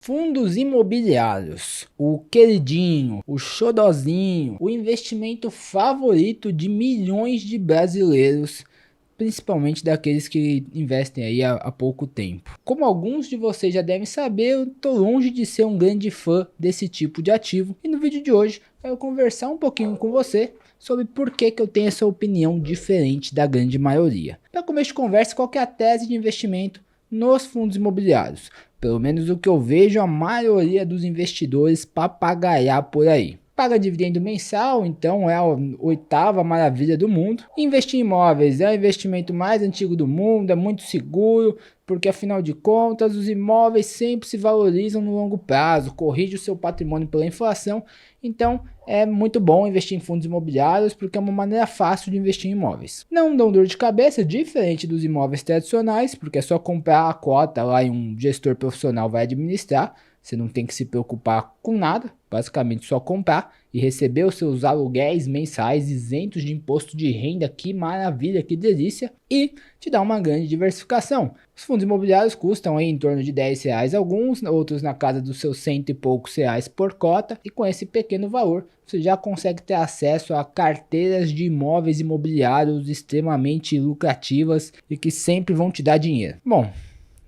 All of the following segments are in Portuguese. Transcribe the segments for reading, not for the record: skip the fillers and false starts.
Fundos imobiliários, o queridinho, o xodozinho, o investimento favorito de milhões de brasileiros, principalmente daqueles que investem aí há pouco tempo. Como alguns de vocês já devem saber, eu tô longe de ser um grande fã desse tipo de ativo e no vídeo de hoje eu vou conversar um pouquinho com você sobre por que eu tenho essa opinião diferente da grande maioria. Para começo de conversa, qual que é a tese de investimento nos fundos imobiliários? Pelo menos o que eu vejo a maioria dos investidores papagaiar por aí. Paga dividendo mensal, então é a oitava maravilha do mundo. Investir em imóveis é o investimento mais antigo do mundo, é muito seguro, porque afinal de contas os imóveis sempre se valorizam no longo prazo, corrige o seu patrimônio pela inflação, então é muito bom investir em fundos imobiliários porque é uma maneira fácil de investir em imóveis. Não dão dor de cabeça, diferente dos imóveis tradicionais, porque é só comprar a cota lá e um gestor profissional vai administrar. Você não tem que se preocupar com nada, basicamente só comprar e receber os seus aluguéis mensais isentos de imposto de renda. Que maravilha, que delícia, e te dá uma grande diversificação. Os fundos imobiliários custam aí em torno de R$10 alguns, outros na casa dos seus cento e poucos reais por cota, e com esse pequeno valor você já consegue ter acesso a carteiras de imóveis imobiliários extremamente lucrativas e que sempre vão te dar dinheiro. Bom,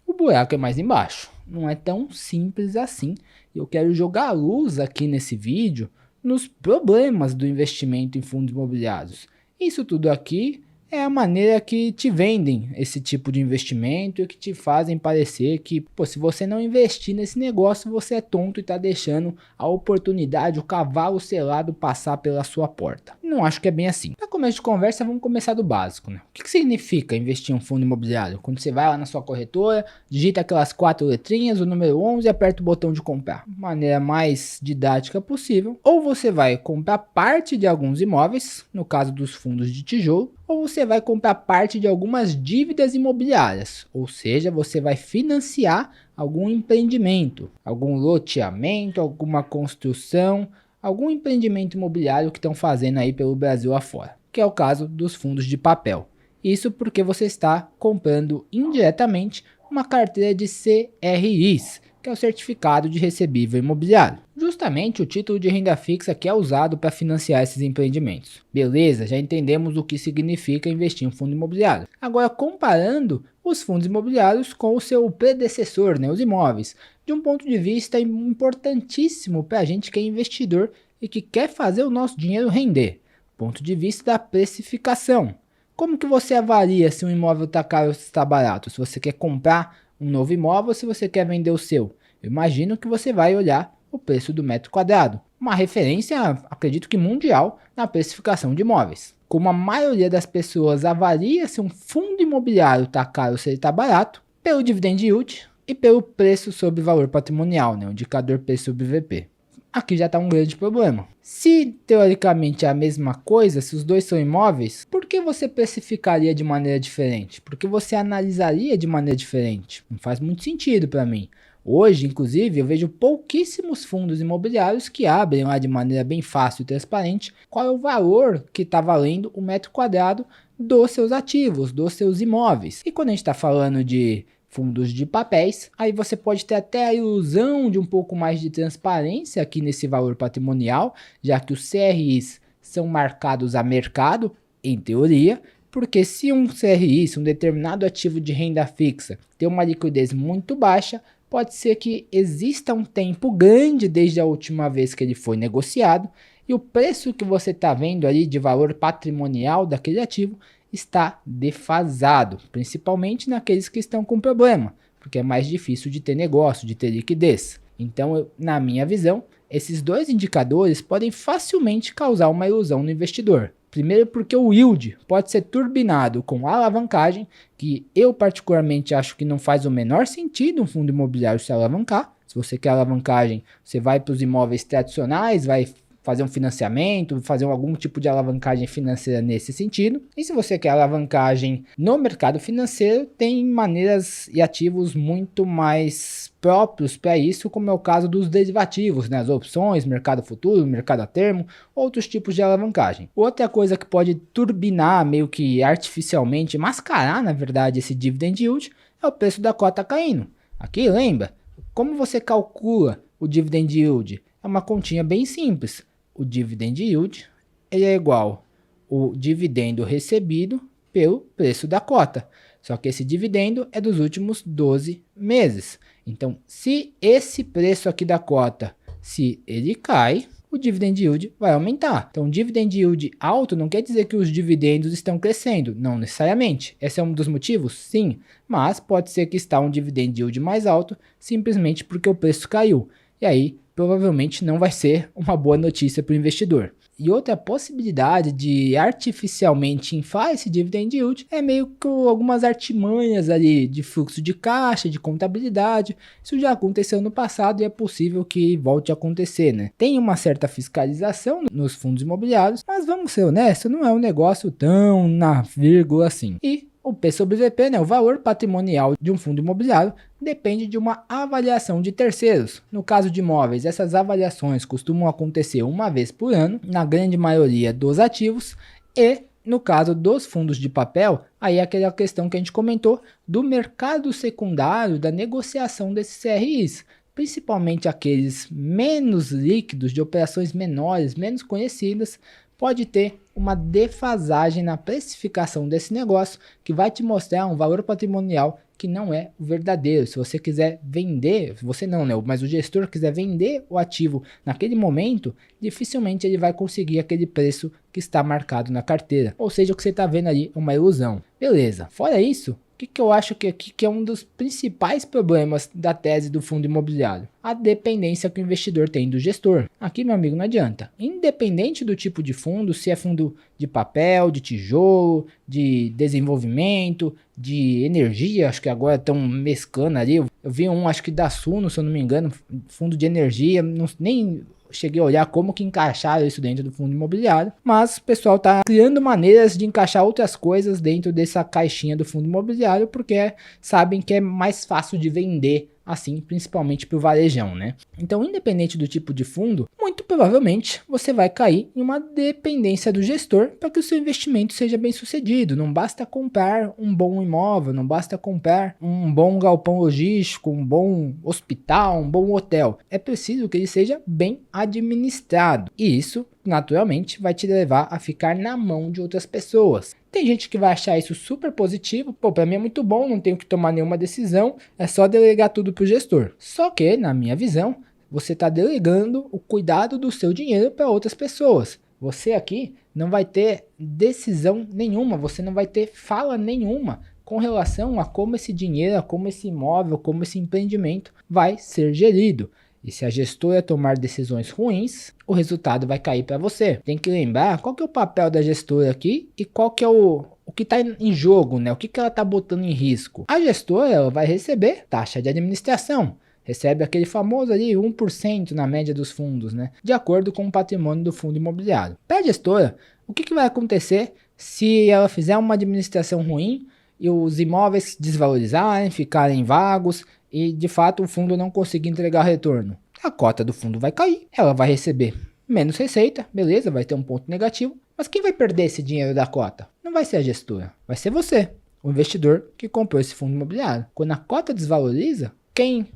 o buraco é mais embaixo, não é tão simples assim. Eu quero jogar luz aqui nesse vídeo nos problemas do investimento em fundos imobiliários. Isso tudo aqui é a maneira que te vendem esse tipo de investimento e que te fazem parecer que, pô, se você não investir nesse negócio, você é tonto e está deixando a oportunidade, o cavalo selado passar pela sua porta. Não acho que é bem assim. Para começo de conversa, vamos começar do básico, né? O que significa investir em um fundo imobiliário? Quando você vai lá na sua corretora, digita aquelas 4 letrinhas, o número 11 e aperta o botão de comprar. Maneira mais didática possível. Ou você vai comprar parte de alguns imóveis, no caso dos fundos de tijolo, ou você vai comprar parte de algumas dívidas imobiliárias, ou seja, você vai financiar algum empreendimento, algum loteamento, alguma construção, algum empreendimento imobiliário que estão fazendo aí pelo Brasil afora, que é o caso dos fundos de papel. Isso porque você está comprando indiretamente uma carteira de CRIs, que é o Certificado de Recebível Imobiliário. Justamente o título de renda fixa que é usado para financiar esses empreendimentos. Beleza, já entendemos o que significa investir em um fundo imobiliário. Agora, comparando os fundos imobiliários com o seu predecessor, os imóveis, de um ponto de vista importantíssimo para a gente que é investidor e que quer fazer o nosso dinheiro render. Ponto de vista da precificação. Como que você avalia se um imóvel está caro ou se está barato? Se você quer comprar um novo imóvel ou se você quer vender o seu? Eu imagino que você vai olhar o preço do metro quadrado, uma referência, acredito que mundial, na precificação de imóveis. Como a maioria das pessoas avalia se um fundo imobiliário está caro ou se ele está barato, pelo dividend yield e pelo preço sobre valor patrimonial, o indicador P sobre VP. Aqui já está um grande problema. Se teoricamente é a mesma coisa, se os dois são imóveis, por que você precificaria de maneira diferente? Por que você analisaria de maneira diferente? Não faz muito sentido para mim. Hoje, inclusive, eu vejo pouquíssimos fundos imobiliários que abrem lá de maneira bem fácil e transparente qual é o valor que está valendo o metro quadrado dos seus ativos, dos seus imóveis. E quando a gente está falando de fundos de papéis, aí você pode ter até a ilusão de um pouco mais de transparência aqui nesse valor patrimonial, já que os CRIs são marcados a mercado, em teoria, porque se um CRI, se um determinado ativo de renda fixa tem uma liquidez muito baixa, pode ser que exista um tempo grande desde a última vez que ele foi negociado e o preço que você está vendo ali de valor patrimonial daquele ativo está defasado, principalmente naqueles que estão com problema, porque é mais difícil de ter negócio, de ter liquidez. Então, na minha visão, esses dois indicadores podem facilmente causar uma ilusão no investidor. Primeiro porque o yield pode ser turbinado com alavancagem, que eu particularmente acho que não faz o menor sentido um fundo imobiliário se alavancar. Se você quer alavancagem, você vai para os imóveis tradicionais, vai fazer um financiamento, fazer algum tipo de alavancagem financeira nesse sentido. E se você quer alavancagem no mercado financeiro, tem maneiras e ativos muito mais próprios para isso, como é o caso dos derivativos, as opções, mercado futuro, mercado a termo, outros tipos de alavancagem. Outra coisa que pode turbinar, meio que artificialmente, mascarar na verdade esse dividend yield, é o preço da cota caindo. Aqui lembra, Como você calcula o dividend yield? É uma continha bem simples. O dividend yield ele é igual o dividendo recebido pelo preço da cota. Só que esse dividendo é dos últimos 12 meses. Então, se esse preço aqui da cota, se ele cai, o dividend yield vai aumentar. Então, dividend yield alto não quer dizer que os dividendos estão crescendo, não necessariamente. Esse é um dos motivos? Sim, mas pode ser que está um dividend yield mais alto simplesmente porque o preço caiu. E aí, provavelmente não vai ser uma boa notícia para o investidor. E outra possibilidade de artificialmente inflar esse dividend yield é meio que algumas artimanhas ali de fluxo de caixa, de contabilidade. Isso já aconteceu no passado e é possível que volte a acontecer, né? Tem uma certa fiscalização nos fundos imobiliários, mas vamos ser honestos, não é um negócio tão na vírgula assim. E o P sobre VP, né, o valor patrimonial de um fundo imobiliário, depende de uma avaliação de terceiros. No caso de imóveis, essas avaliações costumam acontecer uma vez por ano, na grande maioria dos ativos, e no caso dos fundos de papel, aí é aquela questão que a gente comentou do mercado secundário, da negociação desses CRIs. Principalmente aqueles menos líquidos, de operações menores, menos conhecidas, pode ter uma defasagem na precificação desse negócio que vai te mostrar um valor patrimonial que não é o verdadeiro. Se você quiser vender, você não, né? Mas o gestor quiser vender o ativo naquele momento, dificilmente ele vai conseguir aquele preço que está marcado na carteira. Ou seja, o que você está vendo ali é uma ilusão. Beleza. Fora isso, o que eu acho que aqui que é um dos principais problemas da tese do fundo imobiliário? A dependência que o investidor tem do gestor. Aqui, meu amigo, não adianta. Independente do tipo de fundo, se é fundo de papel, de tijolo, de desenvolvimento, de energia, acho que agora estão mesclando ali. Eu vi um, acho que da Suno, se eu não me engano, fundo de energia, nem cheguei a olhar como que encaixaram isso dentro do fundo imobiliário, mas o pessoal tá criando maneiras de encaixar outras coisas dentro dessa caixinha do fundo imobiliário, porque sabem que é mais fácil de vender assim, principalmente para o varejão, né? Então, independente do tipo de fundo, muito provavelmente você vai cair em uma dependência do gestor para que o seu investimento seja bem sucedido. Não basta comprar um bom imóvel, não basta comprar um bom galpão logístico, um bom hospital, um bom hotel. É preciso que ele seja bem administrado. E isso, naturalmente, vai te levar a ficar na mão de outras pessoas. Tem gente que vai achar isso super positivo. Pô, pra mim é muito bom, não tenho que tomar nenhuma decisão, é só delegar tudo pro gestor. Só que, na minha visão, você está delegando o cuidado do seu dinheiro para outras pessoas. Você aqui não vai ter decisão nenhuma, você não vai ter fala nenhuma com relação a como esse dinheiro, a como esse imóvel, como esse empreendimento vai ser gerido. E se a gestora tomar decisões ruins, o resultado vai cair para você. Tem que lembrar qual que é o papel da gestora aqui e qual que é o que está em jogo, né? O que ela está botando em risco. A gestora ela vai receber taxa de administração. Recebe aquele famoso ali 1% na média dos fundos, né? De acordo com o patrimônio do fundo imobiliário. Para a gestora, o que vai acontecer se ela fizer uma administração ruim e os imóveis desvalorizarem, ficarem vagos e de fato o fundo não conseguir entregar retorno? A cota do fundo vai cair, ela vai receber menos receita, beleza, vai ter um ponto negativo, mas quem vai perder esse dinheiro da cota? Não vai ser a gestora, vai ser você, o investidor que comprou esse fundo imobiliário. Quando a cota desvaloriza, quem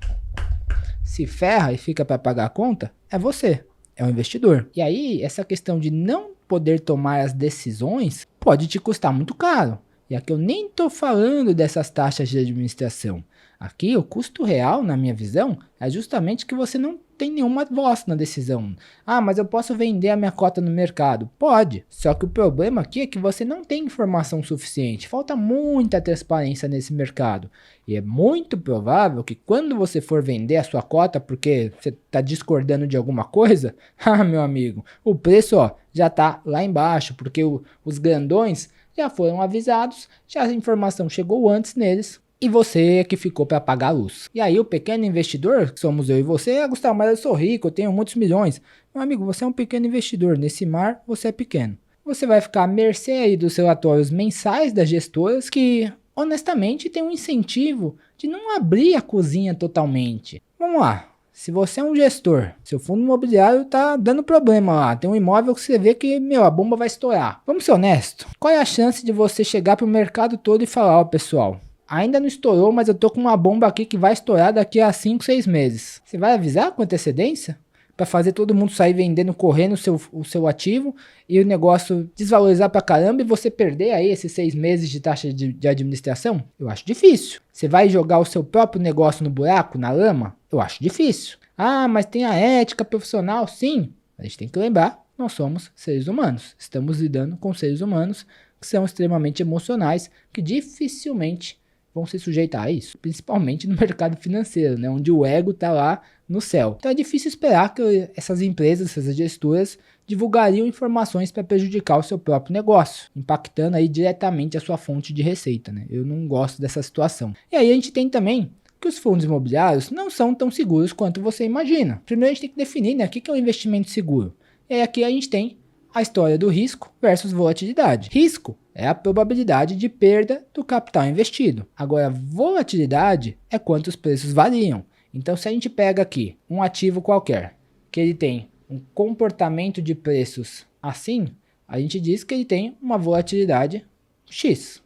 se ferra e fica para pagar a conta é você, é o investidor. E aí, essa questão de não poder tomar as decisões pode te custar muito caro. E aqui eu nem estou falando dessas taxas de administração. Aqui o custo real, na minha visão, é justamente que você não tem nenhuma voz na decisão. Ah, mas eu posso vender a minha cota no mercado? Pode, só que o problema aqui é que você não tem informação suficiente. Falta muita transparência nesse mercado. E é muito provável que quando você for vender a sua cota porque você está discordando de alguma coisa, ah, meu amigo, o preço já está lá embaixo, porque os grandões já foram avisados, já a informação chegou antes neles, e você é que ficou para pagar a luz. E aí o pequeno investidor, que somos eu e você, Gustavo, mas eu sou rico, eu tenho muitos milhões. Meu amigo, você é um pequeno investidor, nesse mar você é pequeno. Você vai ficar à mercê aí dos relatórios mensais das gestoras que, honestamente, tem um incentivo de não abrir a cozinha totalmente. Vamos lá. Se você é um gestor, seu fundo imobiliário tá dando problema lá, tem um imóvel que você vê que, a bomba vai estourar. Vamos ser honestos, qual é a chance de você chegar pro mercado todo e falar, pessoal, ainda não estourou, mas eu tô com uma bomba aqui que vai estourar daqui a 5, 6 meses. Você vai avisar com antecedência? Para fazer todo mundo sair vendendo, correndo o seu ativo e o negócio desvalorizar pra caramba e você perder aí esses 6 meses de taxa de administração? Eu acho difícil. Você vai jogar o seu próprio negócio no buraco, na lama? Eu acho difícil. Ah, mas tem a ética profissional? Sim. A gente tem que lembrar, nós somos seres humanos. Estamos lidando com seres humanos que são extremamente emocionais, que dificilmente vão se sujeitar a isso, principalmente no mercado financeiro, né, onde o ego está lá no céu. Então é difícil esperar que essas empresas, essas gestoras, divulgariam informações para prejudicar o seu próprio negócio, impactando aí diretamente a sua fonte de receita, né? Eu não gosto dessa situação. E aí a gente tem também que os fundos imobiliários não são tão seguros quanto você imagina. Primeiro a gente tem que definir, né, o que é um investimento seguro. E aí aqui a gente tem a história do risco versus volatilidade. Risco é a probabilidade de perda do capital investido. Agora, volatilidade é quanto os preços variam. Então, se a gente pega aqui um ativo qualquer, que ele tem um comportamento de preços assim, a gente diz que ele tem uma volatilidade X.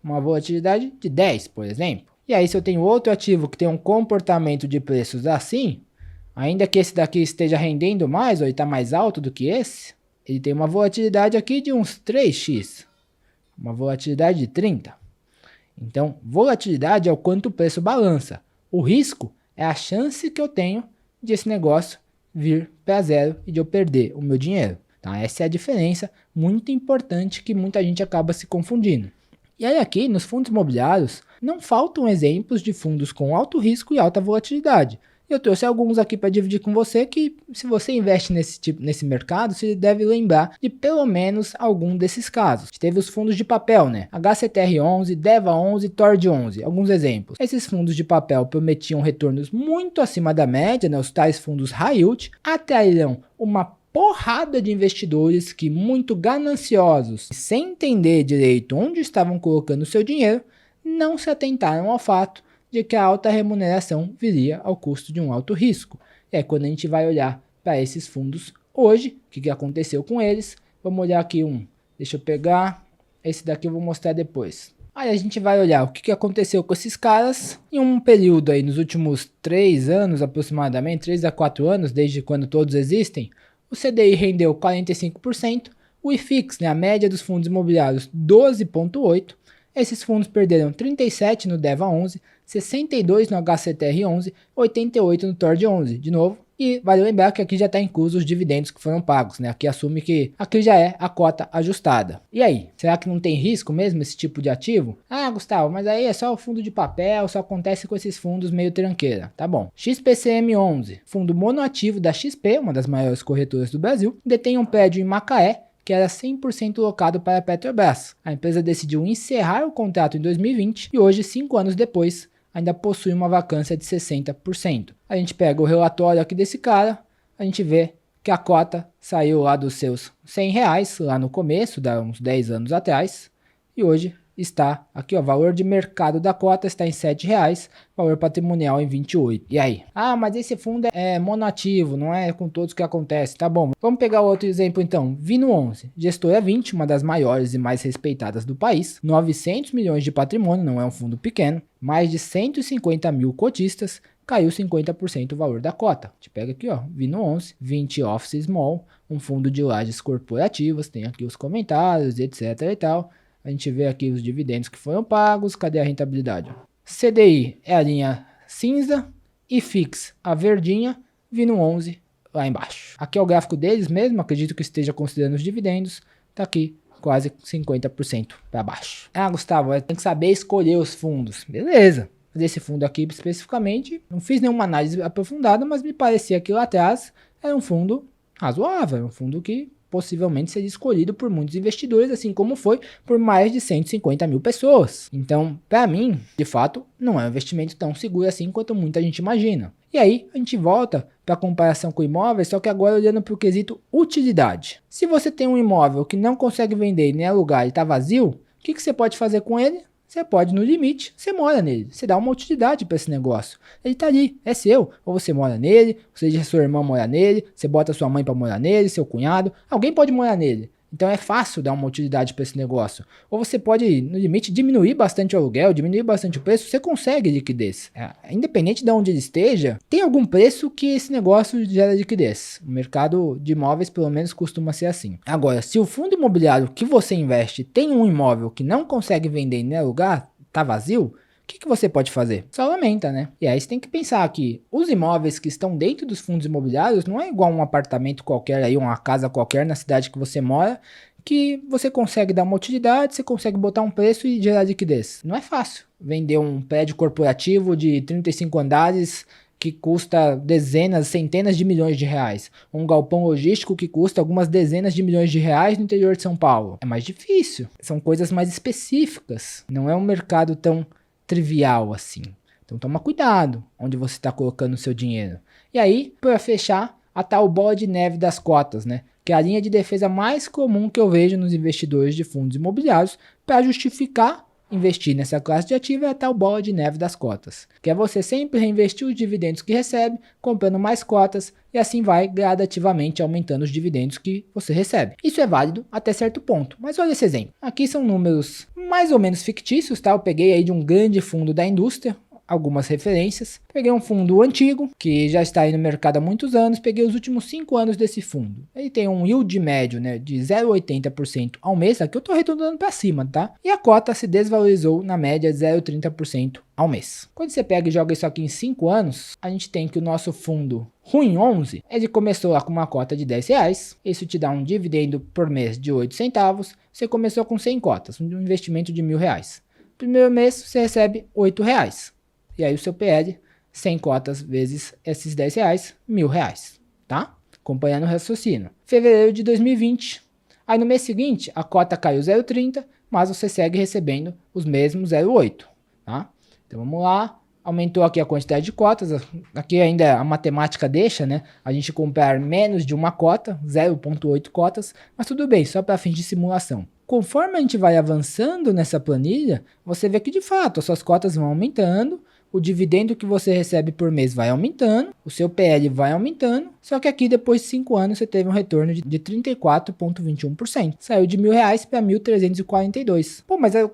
Uma volatilidade de 10, por exemplo. E aí, se eu tenho outro ativo que tem um comportamento de preços assim, ainda que esse daqui esteja rendendo mais, ou ele está mais alto do que esse, ele tem uma volatilidade aqui de uns 3x. Uma volatilidade de 30. Então, volatilidade é o quanto o preço balança. O risco é a chance que eu tenho de esse negócio vir para zero e de eu perder o meu dinheiro. Tá? Essa é a diferença muito importante que muita gente acaba se confundindo. E aí aqui, nos fundos imobiliários, não faltam exemplos de fundos com alto risco e alta volatilidade. Eu trouxe alguns aqui para dividir com você que, se você investe nesse mercado, você deve lembrar de pelo menos algum desses casos. Teve os fundos de papel, né? HCTR11, DEVA11, TORD11, alguns exemplos. Esses fundos de papel prometiam retornos muito acima da média, né? Os tais fundos high yield, atrairão uma porrada de investidores que, muito gananciosos, sem entender direito onde estavam colocando o seu dinheiro, não se atentaram ao fato de que a alta remuneração viria ao custo de um alto risco. É quando a gente vai olhar para esses fundos hoje, o que aconteceu com eles. Vamos olhar aqui deixa eu pegar, esse daqui eu vou mostrar depois. Aí a gente vai olhar o que aconteceu com esses caras em um período aí, nos últimos 3 anos aproximadamente, 3 a 4 anos, desde quando todos existem. O CDI rendeu 45%, o IFIX, né, a média dos fundos imobiliários, 12,8%. Esses fundos perderam 37 no DEVA11, 62 no HCTR11, 88 no TORD11, de novo. E vale lembrar que aqui já está incluso os dividendos que foram pagos, né? Aqui assume que aqui já é a cota ajustada. E aí, será que não tem risco mesmo esse tipo de ativo? Ah, Gustavo, mas aí é só o fundo de papel, só acontece com esses fundos meio tranqueira. Tá bom. XPCM11, fundo monoativo da XP, uma das maiores corretoras do Brasil, detém um prédio em Macaé, que era 100% locado para a Petrobras. A empresa decidiu encerrar o contrato em 2020 e hoje, 5 anos depois, ainda possui uma vacância de 60%. A gente pega o relatório aqui desse cara, a gente vê que a cota saiu lá dos seus R$100 lá no começo, há uns 10 anos atrás, e hoje está aqui, ó, valor de mercado da cota está em R$7, valor patrimonial em 28. E aí? Ah, mas esse fundo é monoativo, não é com todos que acontece. Tá bom, vamos pegar outro exemplo então. Vino11, gestora 20, uma das maiores e mais respeitadas do país, 900 milhões de patrimônio, não é um fundo pequeno, mais de 150 mil cotistas, caiu 50% o valor da cota. A gente pega aqui, ó, Vino11, 20 Office Small, um fundo de lajes corporativas, tem aqui os comentários, etc e tal. A gente vê aqui os dividendos que foram pagos. Cadê a rentabilidade? CDI é a linha cinza. IFIX a verdinha. Vino11 lá embaixo. Aqui é o gráfico deles mesmo. Acredito que esteja considerando os dividendos. Tá aqui quase 50% para baixo. Ah, Gustavo, tem que saber escolher os fundos. Beleza. Desse fundo aqui especificamente, não fiz nenhuma análise aprofundada, mas me parecia que lá atrás era um fundo razoável. Um fundo que possivelmente seria escolhido por muitos investidores, assim como foi por mais de 150 mil pessoas. Então, para mim, de fato, não é um investimento tão seguro assim quanto muita gente imagina. E aí, a gente volta para a comparação com imóveis, só que agora olhando para o quesito utilidade. Se você tem um imóvel que não consegue vender nem alugar e está vazio, o que você pode fazer com ele? Você pode, no limite, você mora nele. Você dá uma utilidade para esse negócio. Ele tá ali, é seu. Ou você mora nele, ou seja, sua irmã mora nele, você bota sua mãe para morar nele, seu cunhado. Alguém pode morar nele. Então é fácil dar uma utilidade para esse negócio. Ou você pode, no limite, diminuir bastante o aluguel, diminuir bastante o preço, você consegue liquidez. Independente de onde ele esteja, tem algum preço que esse negócio gera liquidez. O mercado de imóveis, pelo menos, costuma ser assim. Agora, se o fundo imobiliário que você investe tem um imóvel que não consegue vender nem alugar, tá vazio, o que você pode fazer? Só lamenta, né? E aí você tem que pensar que os imóveis que estão dentro dos fundos imobiliários não é igual um apartamento qualquer aí, uma casa qualquer na cidade que você mora, que você consegue dar uma utilidade, você consegue botar um preço e gerar liquidez. Não é fácil vender um prédio corporativo de 35 andares que custa dezenas, centenas de milhões de reais. Um galpão logístico que custa algumas dezenas de milhões de reais no interior de São Paulo. É mais difícil. São coisas mais específicas. Não é um mercado tão trivial assim. Então toma cuidado onde você está colocando o seu dinheiro. E aí, para fechar, a tal bola de neve das cotas, né? Que é a linha de defesa mais comum que eu vejo nos investidores de fundos imobiliários para justificar investir nessa classe de ativo, é a tal bola de neve das cotas, que é você sempre reinvestir os dividendos que recebe, comprando mais cotas, e assim vai gradativamente aumentando os dividendos que você recebe. Isso é válido até certo ponto, mas olha esse exemplo. Aqui são números mais ou menos fictícios, tá? Eu peguei aí de um grande fundo da indústria, algumas referências. Peguei um fundo antigo, que já está aí no mercado há muitos anos, peguei os últimos 5 anos desse fundo. Ele tem um yield médio, né, de 0,80% ao mês, aqui eu estou arredondando para cima, tá? E a cota se desvalorizou na média de 0,30% ao mês. Quando você pega e joga isso aqui em 5 anos, a gente tem que o nosso fundo Ruim 11, ele começou lá com uma cota de R$10, isso te dá um dividendo por mês de 8 centavos, você começou com 100 cotas, um investimento de R$1.000. Primeiro mês você recebe R$8. E aí o seu PL, 100 cotas vezes esses R$10, R$1.000, tá? Acompanhando o raciocínio. Fevereiro de 2020, aí no mês seguinte a cota caiu 0,30, mas você segue recebendo os mesmos 0,8, tá? Então vamos lá, aumentou aqui a quantidade de cotas, aqui ainda a matemática deixa, né? A gente comprar menos de uma cota, 0,8 cotas, mas tudo bem, só para fins de simulação. Conforme a gente vai avançando nessa planilha, você vê que de fato as suas cotas vão aumentando, o dividendo que você recebe por mês vai aumentando, o seu PL vai aumentando, só que aqui depois de 5 anos você teve um retorno de 34,21%. Saiu de R$1.000 para 1.342. Pô, mas eu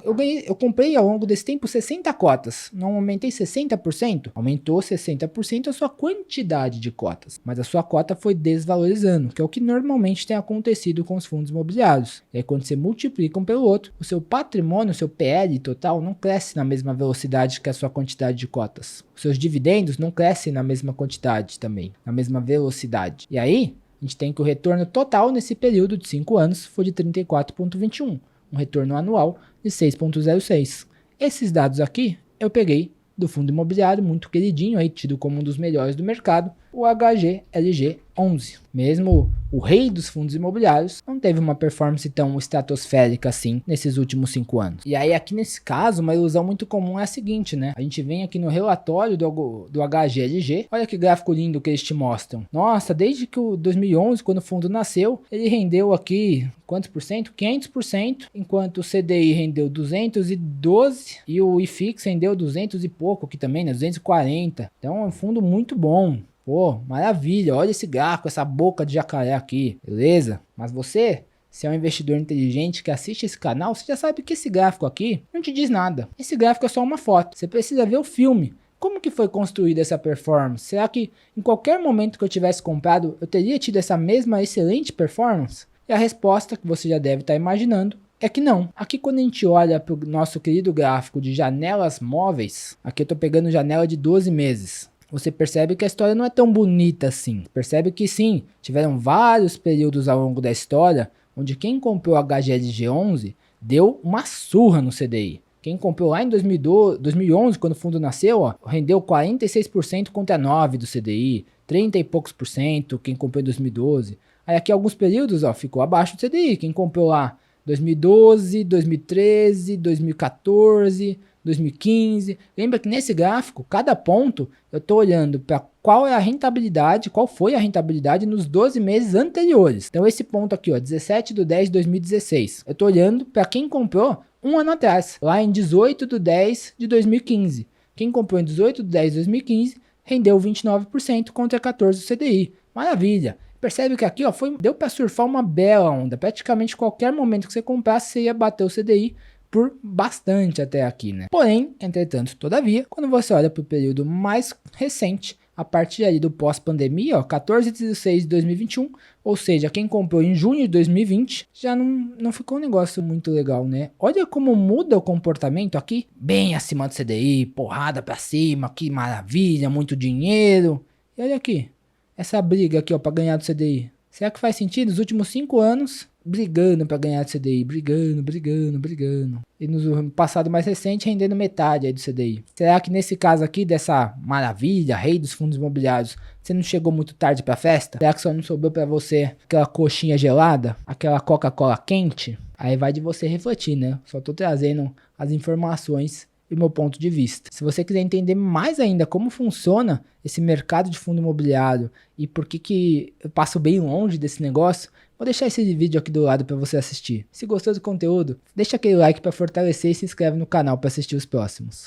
comprei ao longo desse tempo 60 cotas, não aumentei 60%? Aumentou 60% a sua quantidade de cotas, mas a sua cota foi desvalorizando, que é o que normalmente tem acontecido com os fundos imobiliários. E aí quando você multiplica um pelo outro, o seu patrimônio, o seu PL total não cresce na mesma velocidade que a sua quantidade de cotas. Os seus dividendos não crescem na mesma quantidade também, na mesma velocidade. E aí, a gente tem que o retorno total nesse período de 5 anos foi de 34,21, um retorno anual de 6,06. Esses dados aqui eu peguei do fundo imobiliário, muito queridinho, aí, tido como um dos melhores do mercado, o HGLG11. Mesmo o rei dos fundos imobiliários não teve uma performance tão estratosférica assim nesses últimos 5 anos. E aí aqui nesse caso, uma ilusão muito comum é a seguinte, né? A gente vem aqui no relatório do HGLG, olha que gráfico lindo que eles te mostram. Nossa, desde que o 2011, quando o fundo nasceu, ele rendeu aqui quantos por cento? 500%, enquanto o CDI rendeu 212 e o IFIX rendeu 200 e pouco aqui também, né? 240. Então é um fundo muito bom. Pô, maravilha, olha esse gráfico, essa boca de jacaré aqui, beleza? Mas você, se é um investidor inteligente que assiste esse canal, você já sabe que esse gráfico aqui não te diz nada. Esse gráfico é só uma foto, você precisa ver o filme. Como que foi construída essa performance? Será que em qualquer momento que eu tivesse comprado, eu teria tido essa mesma excelente performance? E a resposta que você já deve estar imaginando é que não. Aqui quando a gente olha para o nosso querido gráfico de janelas móveis, aqui eu estou pegando janela de 12 meses. Você percebe que a história não é tão bonita assim. Percebe que sim, tiveram vários períodos ao longo da história onde quem comprou HGLG11 deu uma surra no CDI. Quem comprou lá em 2011, quando o fundo nasceu, ó, rendeu 46% contra 9% do CDI, 30 e poucos por cento quem comprou em 2012. Aí aqui alguns períodos ó, ficou abaixo do CDI. Quem comprou lá 2012, 2013, 2014... 2015, lembra que nesse gráfico, cada ponto, eu estou olhando para qual é a rentabilidade, qual foi a rentabilidade nos 12 meses anteriores. Então esse ponto aqui, ó, 17 de 10 de 2016, eu estou olhando para quem comprou um ano atrás, lá em 18 de 10 de 2015. Quem comprou em 18 de 10 de 2015 rendeu 29% contra 14% do CDI. Maravilha! Percebe que aqui, ó, deu para surfar uma bela onda. Praticamente qualquer momento que você comprasse, você ia bater o CDI por bastante até aqui, né? Porém, entretanto, todavia, quando você olha para o período mais recente, a partir ali do pós-pandemia, ó, 14 de 16 de 2021, ou seja, quem comprou em junho de 2020, já não ficou um negócio muito legal, né? Olha como muda o comportamento aqui, bem acima do CDI, porrada pra cima, que maravilha, muito dinheiro. E olha aqui, essa briga aqui, ó, pra ganhar do CDI. Será que faz sentido? Nos últimos 5 anos, brigando pra ganhar do CDI, brigando. E no passado mais recente, rendendo metade aí do CDI. Será que nesse caso aqui, dessa maravilha, rei dos fundos imobiliários, você não chegou muito tarde pra festa? Será que só não sobrou pra você aquela coxinha gelada? Aquela Coca-Cola quente? Aí vai de você refletir, né? Só tô trazendo as informações e meu ponto de vista. Se você quiser entender mais ainda como funciona esse mercado de fundo imobiliário e por que eu passo bem longe desse negócio, vou deixar esse vídeo aqui do lado para você assistir. Se gostou do conteúdo, deixa aquele like para fortalecer e se inscreve no canal para assistir os próximos.